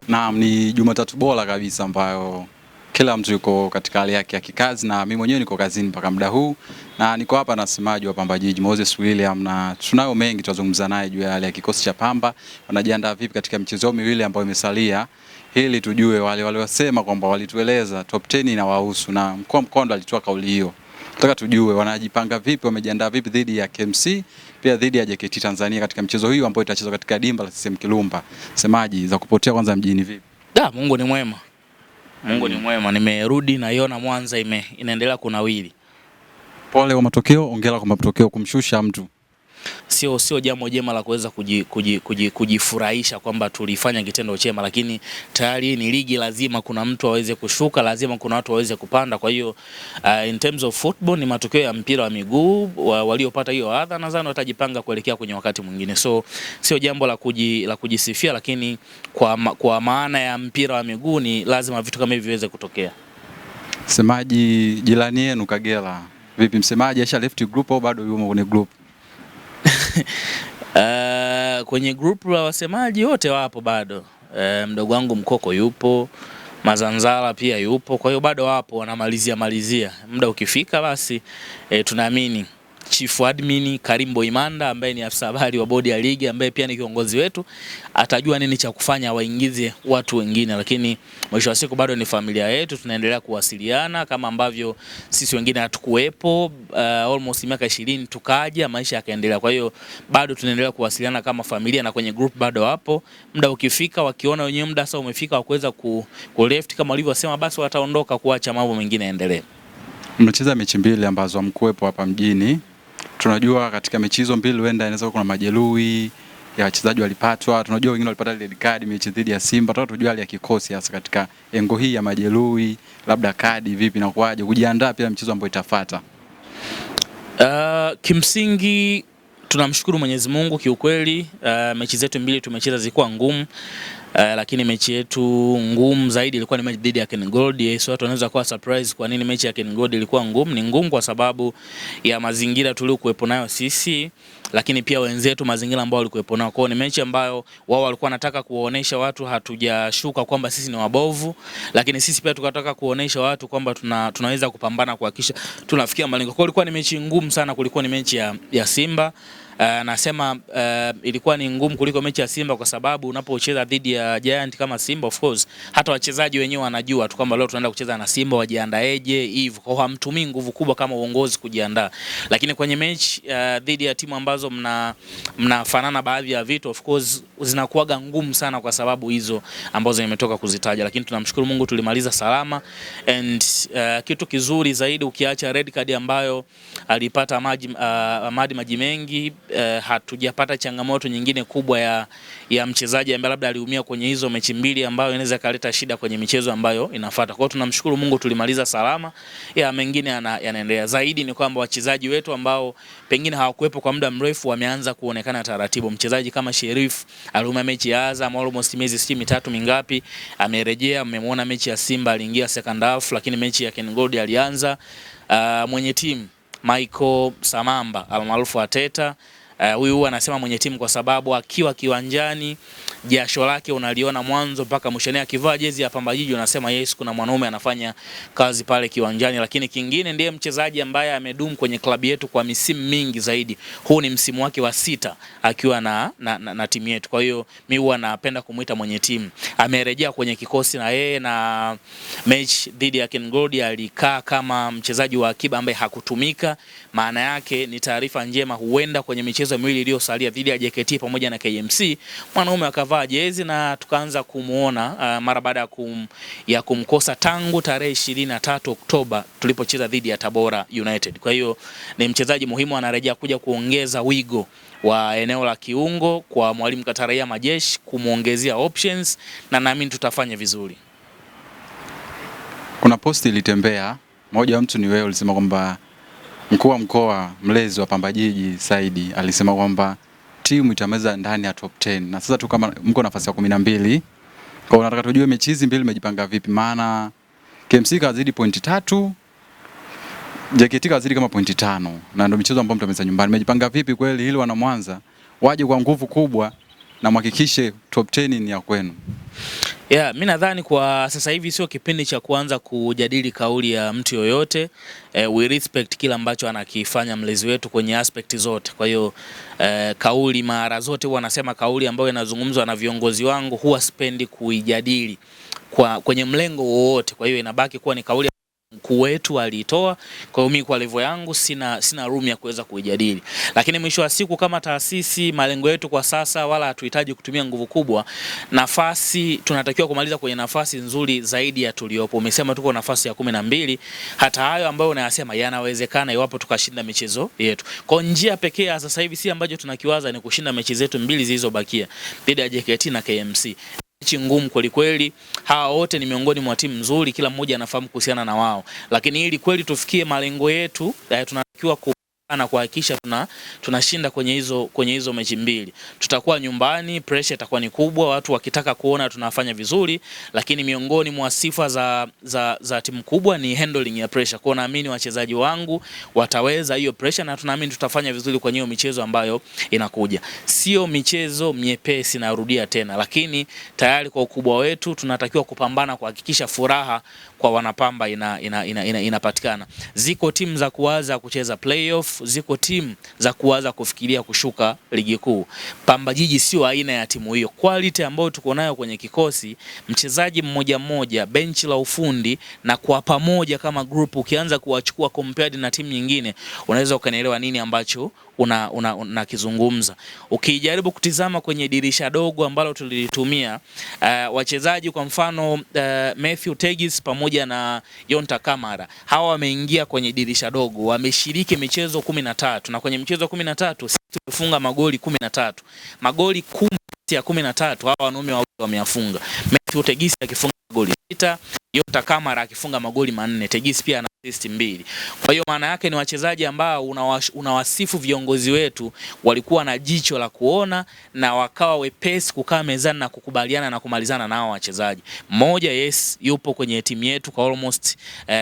Naam, ni Jumatatu bora kabisa ambayo kila mtu yuko katika hali yake ya kikazi, na mimi mwenyewe niko kazini mpaka muda huu, na niko hapa na msemaji wa Pamba Jiji Moses William, na tunayo mengi tutazungumza naye juu ya hali ya kikosi cha Pamba, wanajiandaa vipi katika michezo miwili ambayo imesalia, ili tujue wale waliosema kwamba walitueleza top 10 inawahusu, na mkoa Mkondo alitoa kauli hiyo. Nataka tujue wanajipanga vipi, wamejiandaa vipi dhidi ya KMC, pia dhidi ya JKT Tanzania katika mchezo hiyo ambayo itachezwa katika dimba la CCM Kirumba. Semaji za kupotea kwanza mjini vipi? Mungu ni mwema. Mungu ni mwema. Nimerudi na iona Mwanza inaendelea kunawili. Pole kwa matokeo, ongera kwa matokeo, kumshusha mtu Sio jambo jema la kuweza kujifurahisha kwamba tulifanya kitendo chema, lakini tayari ni ligi, lazima kuna mtu aweze kushuka, lazima kuna watu waweze kupanda. Kwa hiyo in terms of football ni matokeo ya mpira wa miguu, waliopata hiyo adha nadhani watajipanga kuelekea kwenye wakati mwingine. So sio jambo la kujisifia, lakini kwa maana ya mpira wa miguu ni lazima vitu kama hivi viweze kutokea. Semaji, jirani yenu Kagera vipi? Msemaji aisha left group au bado yumo kwenye group? Kwenye group la wasemaji wote wapo bado. Mdogo wangu Mkoko yupo, Mazanzala pia yupo, kwa hiyo bado wapo wanamalizia. Muda ukifika basi tunaamini Chief Admin Karimbo Imanda ambaye ni afisa habari wa bodi ya ligi ambaye pia ni kiongozi wetu atajua nini cha kufanya, waingize watu wengine, lakini mwisho wa siku bado ni familia yetu, tunaendelea kuwasiliana kama ambavyo sisi wengine hatukuwepo almost miaka 20 tukaja, maisha yakaendelea. Kwa hiyo bado tunaendelea kuwasiliana kama familia, na kwenye group bado wapo. Muda ukifika wakiona wenyewe muda sasa umefika wa kuweza ku left kama walivyosema, basi wataondoka kuacha mambo mengine yaendelee. Mnacheza mechi mbili ambazo hamkuwepo hapa mjini. Tunajua katika mechi hizo mbili huenda inaweza kuna majeruhi ya wachezaji walipatwa. Tunajua wengine walipata red card mechi dhidi ya Simba. Tunataka tujue hali ya kikosi hasa katika engo hii ya majeruhi, labda kadi vipi na kuaje kujiandaa pia mchezo ambao itafuata. Kimsingi tunamshukuru Mwenyezi Mungu kiukweli. Mechi zetu mbili tumecheza zilikuwa ngumu. Lakini mechi yetu ngumu zaidi ilikuwa ni mechi dhidi ya Ken Gold. So watu wanaweza kuwa surprise kwa nini mechi ya Ken Gold ilikuwa ngumu. Ni ngumu kwa sababu ya mazingira tuliokuwepo nayo sisi, lakini pia wenzetu mazingira ambao walikuwepo nao. Kwa hiyo ni mechi ambayo wao walikuwa wanataka kuwaonesha watu hatujashuka kwamba sisi ni wabovu, lakini sisi pia tukataka kuonesha watu kwamba tunaweza kupambana kuhakikisha tunafikia malengo. Kwa hiyo ilikuwa ni mechi ngumu sana kuliko ni mechi ya Simba. Nasema ilikuwa ni ngumu kuliko mechi ya Simba kwa sababu unapocheza dhidi ya Giant kama Simba, of course hata wachezaji wenyewe wanajua tu kwamba leo tunaenda kucheza na Simba, wajiandaeje hivyo. Kwa hamtumii nguvu kubwa kama uongozi kujiandaa. Lakini kwenye mechi dhidi ya timu ambazo mnafanana baadhi ya vitu, of course zinakuwaga ngumu sana kwa sababu hizo ambazo nimetoka kuzitaja. Lakini tunamshukuru Mungu tulimaliza salama, and kitu kizuri zaidi ukiacha red card ambayo alipata maji mengi, hatujapata changamoto nyingine kubwa ya mchezaji ambaye labda aliumia kwenye hizo mechi mbili ambayo inaweza kaleta shida kwenye michezo ambayo inafuata. Kwa hiyo tunamshukuru Mungu tulimaliza salama. Mengine yanaendelea. Zaidi ni kwamba wachezaji wetu ambao pengine hawakuwepo kwa muda mrefu wameanza kuonekana taratibu. Mchezaji kama Sherif aliumia mechi ya Azam almost miezi 3 mingapi, amerejea. Mmemwona mechi ya Simba aliingia second half, lakini mechi ya Ken Gold alianza. Mwenye timu Michael Samamba almaarufu Ateta, huyu anasema mwenye timu kwa sababu akiwa kiwanjani jasho lake unaliona mwanzo mpaka mwisho. Akivaa jezi ya Pamba Jiji unasema yes, kuna mwanaume anafanya kazi pale kiwanjani. Lakini kingine, ndiye mchezaji ambaye amedumu kwenye klabu yetu kwa misimu mingi zaidi. Huu ni msimu wake wa 6 akiwa na timu yetu. Kwa hiyo mimi huwa napenda kumuita mwenye timu. Amerejea kwenye kikosi na yeye, na mechi dhidi ya Ken Gold alikaa kama mchezaji wa akiba ambaye hakutumika. Maana yake ni taarifa njema, huenda kwenye michezo miwili iliyosalia dhidi ya JKT pamoja na KMC mwanaume akavaa jezi na tukaanza kumuona mara baada ya kumkosa tangu tarehe 23 Oktoba tulipocheza dhidi ya Tabora United. Kwa hiyo ni mchezaji muhimu, anarejea kuja kuongeza wigo wa eneo la kiungo kwa mwalimu Kataraia Majeshi, kumuongezea options, na naamini tutafanya vizuri. Kuna posti ilitembea, moja wa mtu ni wewe, ulisema kwamba mkuu wa mkoa mlezi wa Pamba Jiji Saidi alisema kwamba timu itameza ndani ya top 10, na sasa tu kama mko nafasi ya 12. Kwa hiyo nataka tujue mechi hizi mbili mmejipanga vipi, maana KMC kazidi pointi 3, JKT kazidi kama pointi 5, na ndio michezo ambayo mtameza nyumbani. Mmejipanga vipi kweli ili wana Mwanza waje kwa nguvu kubwa na mhakikishe top 10 ni ya kwenu? Yeah, mimi nadhani kwa sasa hivi sio kipindi cha kuanza kujadili kauli ya mtu yoyote. We respect kila ambacho anakifanya mlezi wetu kwenye aspect zote. Kwa hiyo kauli mara zote huwa nasema kauli ambayo inazungumzwa na viongozi wangu huwa sipendi kuijadili kwenye mlengo wowote. Kwa hiyo inabaki kuwa ni kauli mkuu wetu alitoa. Kwa hiyo mimi kwa level yangu sina room ya kuweza kuijadili, lakini mwisho wa siku kama taasisi, malengo yetu kwa sasa, wala hatuhitaji kutumia nguvu kubwa. Nafasi tunatakiwa kumaliza kwenye nafasi nzuri zaidi ya tuliopo. Umesema tuko nafasi ya 12, hata hayo ambayo unayasema yanawezekana iwapo tukashinda michezo yetu. Kwa njia pekee sasa hivi si ambacho tunakiwaza ni kushinda mechi zetu 2 zilizobakia dhidi ya JKT na KMC. Mechi ngumu kweli kweli. Hawa wote ni miongoni mwa timu nzuri, kila mmoja anafahamu kuhusiana na wao. Lakini ili kweli tufikie malengo yetu, tunatakiwa na kuhakikisha tunashinda kwenye hizo mechi 2. Tutakuwa nyumbani, pressure itakuwa ni kubwa, watu wakitaka kuona tunafanya vizuri, lakini miongoni mwa sifa za timu kubwa ni handling ya pressure. Kwa naamini wachezaji wangu wataweza hiyo pressure na tunaamini tutafanya vizuri kwenye hiyo michezo ambayo inakuja. Sio michezo miepesi, narudia tena, lakini tayari kwa ukubwa wetu tunatakiwa kupambana kuhakikisha furaha kwa wanapamba inapatikana. Ziko timu za kuanza kucheza playoff, ziko timu za kuanza kufikiria kushuka ligi kuu. Pamba Jiji sio aina ya timu hiyo. Quality ambayo tuko nayo kwenye kikosi, mchezaji mmoja mmoja, benchi la ufundi na kwa pamoja kama group, ukianza kuwachukua compared na timu nyingine, unaweza ukanielewa nini ambacho unakizungumza. Ukijaribu kutizama kwenye dirisha dogo ambalo tulilitumia, wachezaji kwa mfano Matthew Tegis pamoja na Yonta Kamara, hawa wameingia kwenye dirisha dogo, wameshiriki michezo 13 na kwenye michezo 13 sisi tumefunga magoli 13. Magoli 10 ya 13 hawa wanaume wawili wameyafunga. Matthew Tegis akifunga magoli 6, Yonta Kamara akifunga magoli 4, Tegis pia ana assist 2. Kwa hiyo maana yake ni wachezaji ambao unawasifu viongozi wetu walikuwa na jicho la kuona na wakawa wepesi kukaa mezani na kukubaliana na kumalizana nao wachezaji. Mmoja yupo kwenye timu yetu kwa almost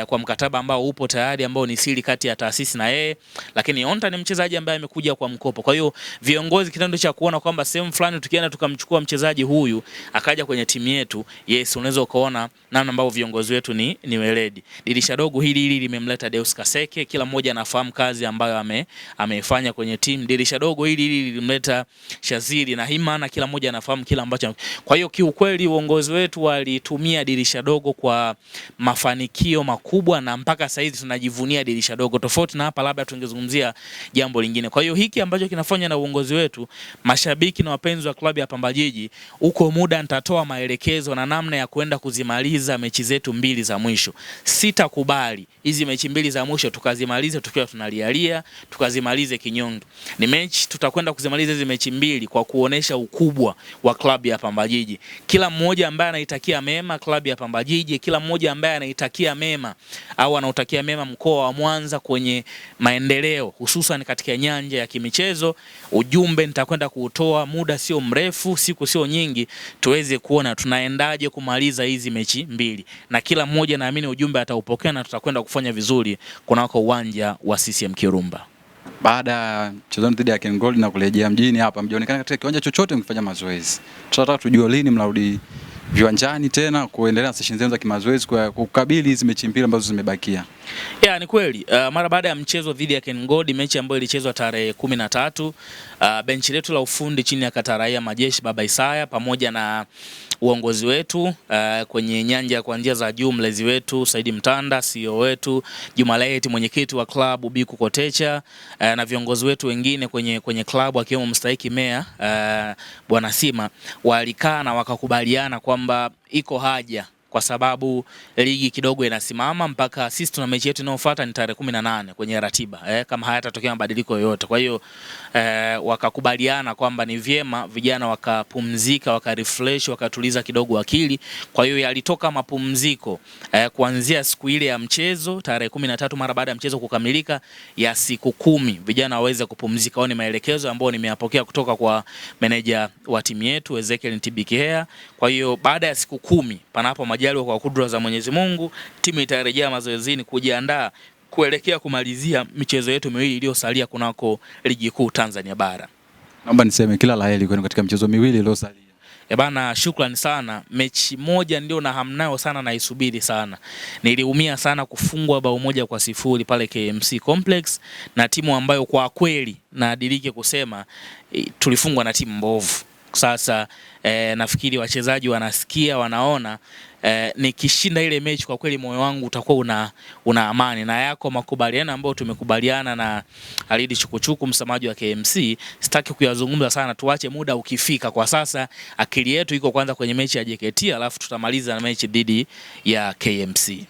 kwa mkataba ambao upo tayari, ambao ni siri kati ya taasisi na yeye, lakini Yonta ni mchezaji ambaye amekuja kwa mkopo. Kwa hiyo viongozi kitendo cha kuona kwamba sehemu fulani tukienda tukamchukua mchezaji huyu akaja kwenye timu yetu, unaweza ukaona namna ambao viongozi wetu ni weledi. Dirisha dogo hili limemleta Deus Kaseke, kila mmoja anafahamu kazi ambayo ameifanya kwenye timu. Dirisha dogo hili limemleta Shaziri na Himana, kila mmoja anafahamu kila ambacho. Kwa hiyo kiukweli uongozi wetu walitumia dirisha dogo kwa mafanikio makubwa na mpaka sasa hivi tunajivunia dirisha dogo. Tofauti na hapa labda tungezungumzia jambo lingine. Kwa hiyo hiki ambacho kinafanya na uongozi wetu, mashabiki na wapenzi wa klabu ya Pamba Jiji, uko muda nitatoa maelekezo na namna ya kwenda kuzimaliza mechi zetu 2 za mwisho. Sitakubali hizi mechi 2 za mwisho tukazimalize tukiwa tunalialia, tukazimalize kinyonge. Ni mechi tutakwenda kuzimaliza hizi mechi 2 kwa kuonesha ukubwa wa klabu ya Pamba Jiji. Kila mmoja ambaye anaitakia mema klabu ya Pamba Jiji, kila mmoja ambaye anaitakia mema au anautakia mema mkoa wa Mwanza kwenye maendeleo hususan katika nyanja ya kimichezo, ujumbe nitakwenda kuutoa muda sio mrefu, siku sio nyingi, tuweze kuona tunaendaje kumaliza hizi mechi 2. Na kila mmoja naamini ujumbe ataupokea na tutakwenda kufanya vizuri kunako uwanja wa CCM Kirumba. Baada ya mchezo dhidi ya Ken Gold na kurejea mjini hapa, mjionekana katika kiwanja chochote mkifanya mazoezi. Tunataka tujue lini mnarudi viwanjani tena kuendelea na session zenu za kimazoezi kwa kukabili hizi mechi 2 ambazo zimebakia. Ni kweli. Mara baada ya mchezo dhidi ya Ken Gold, mechi ambayo ilichezwa tarehe 13, benchi letu la ufundi chini ya Kataraia Majeshi Baba Isaya pamoja na uongozi wetu kwenye nyanja kwa njia za juu, mlezi wetu Saidi Mtanda, CEO wetu Juma Laeti, mwenyekiti wa klabu Biku Kotecha, na viongozi wetu wengine kwenye klabu akiwemo mstahiki meya Bwana Sima, walikaa na wakakubaliana kwamba iko haja kwa sababu ligi kidogo inasimama mpaka sisi tuna mechi yetu inayofuata ni tarehe 18 kwenye ratiba kama hayatatokea mabadiliko yoyote. Kwa hiyo wakakubaliana kwamba ni vyema vijana wakapumzika, wakarefresh, wakatuliza kidogo akili. Kwa hiyo yalitoka mapumziko kuanzia siku ile ya mchezo tarehe 13 mara baada ya mchezo kukamilika ya siku 10 vijana waweze kupumzika. Ni maelekezo ambayo nimeyapokea kutoka kwa meneja wa timu yetu Ezekiel Ntibikihea. Kwa hiyo baada ya siku 10 panapo majaliwa kwa kudra za Mwenyezi Mungu, timu itarejea mazoezini kujiandaa kuelekea kumalizia michezo yetu 2 iliyosalia kunako ligi kuu Tanzania bara. Naomba niseme kila laheri kwenu katika michezo 2 iliyosalia. Bana, shukrani sana. Mechi moja ndio na hamnayo sana, naisubiri sana. Niliumia sana kufungwa bao 1-0 pale KMC Complex na timu ambayo kwa kweli nadiriki kusema tulifungwa na timu mbovu. Sasa nafikiri wachezaji wanasikia, wanaona nikishinda ile mechi kwa kweli moyo wangu utakuwa una amani, na yako makubaliano ambayo tumekubaliana na Alidi Chukuchuku, msemaji wa KMC, sitaki kuyazungumza sana, tuache muda ukifika. Kwa sasa akili yetu iko kwanza kwenye mechi ya JKT, alafu tutamaliza na mechi dhidi ya KMC.